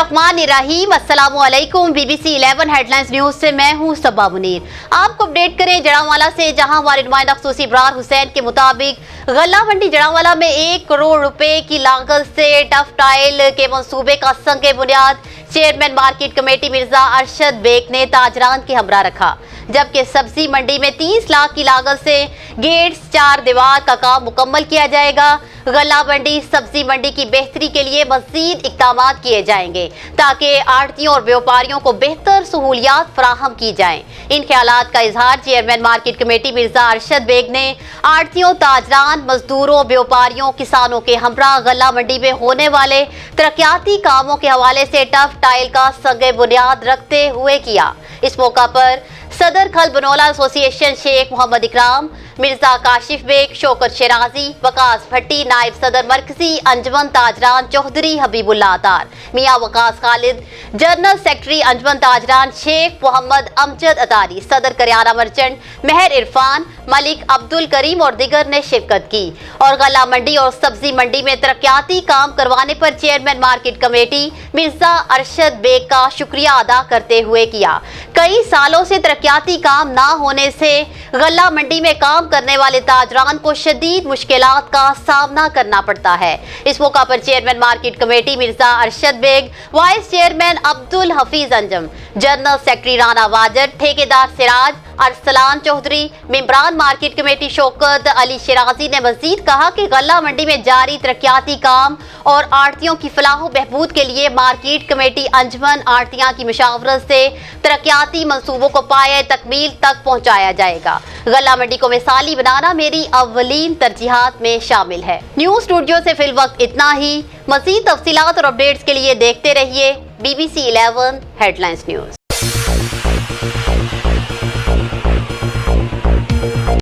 बिस्मिल्लाहिर्रहमानिर्रहीम। अस्सलामुअलैकुम। BBC 11 headlines news से मैं हूं सबा मुनीर। आपको अपडेट करें जड़ांवाला से, जहां हमारे नुमाइंदा खसूसी इब्रार हुसैन के मुताबिक गल्ला मंडी जड़ांवाला में 1 करोड़ रुपए की लागत से टफ टाइल के मंसूबे का संग बुनियाद chairman market committee Mirza Arshad Baig ने ताजरान के हमरा रखा, जबकि सब्जी मंडी में 30 लाख की लागत से गेट्स 4 दीवार का काम मुकम्मल किया जाएगा। गल्ला मंडी सब्जी मंडी की बेहतरी के लिए मजीद इक़दाम किए जाएंगे ताकि आड़तियों और व्यापारियों को बेहतर सहूलियात फराहम की जाएं। इन ख्यालात का इजहार chairman market committee Mirza Arshad Baig ने आड़तियों, ताजरान, मजदूरों, व्यापारियों, किसानों के हमरा गल्ला मंडी में होने वाले तरक्याती कामों के हवाले से टफ टाइल का संग बुनियाद रखते हुए किया। इस मौका पर सदर खल बनोला एसोसिएशन शेख मोहम्मद इकराम, मिर्जा काशिफ बेग, शौकत शराजी, वकास भट्टी, नायब सदर मरकजी अंजुमन ताजरान चौधरी हबीबुल्ला अतार, मियाँ वकास खालिद, जनरल सेक्रेटरी अंजुमन ताजरान शेख मोहम्मद अमजद अतारी, सदर करियाना मर्चेंट मेहर इरफान, मलिक अब्दुल करीम और दिगर ने शिरकत की और गल्ला मंडी और सब्जी मंडी में तरक्याती काम करवाने पर chairman market committee Mirza Arshad Baig का शुक्रिया अदा करते हुए किया। कई सालों से तरक्याती काम ना होने से गल्ला मंडी में काम करने वाले ताजरान को शदीद मुश्किलात का सामना करना पड़ता है। इस मौका पर chairman market committee Mirza Arshad Baig, vice chairman Abdul Hafeez Anjum, general secretary Rana Wajar, ठेकेदार सिराज अरसलान चौधरी, मेंबरान मार्केट कमेटी शौकत अली शराजी ने मजीद कहा कि गल्ला मंडी में जारी तरक्याती काम और आड़तियों की फलाह बहबूद के लिए मार्केट कमेटी अंजुमन आड़तियां की मुशावरत से तरक्याती मंसूबों को पाए तकमील तक पहुंचाया जाएगा। गल्ला मंडी को मिसाली बनाना मेरी अव्वलीन तरजीहात में शामिल है। न्यूज स्टूडियो से फिल वक्त इतना ही। मजीद तफसीलात और अपडेट्स के लिए देखते रहिए BBC 11 हेडलाइंस न्यूज।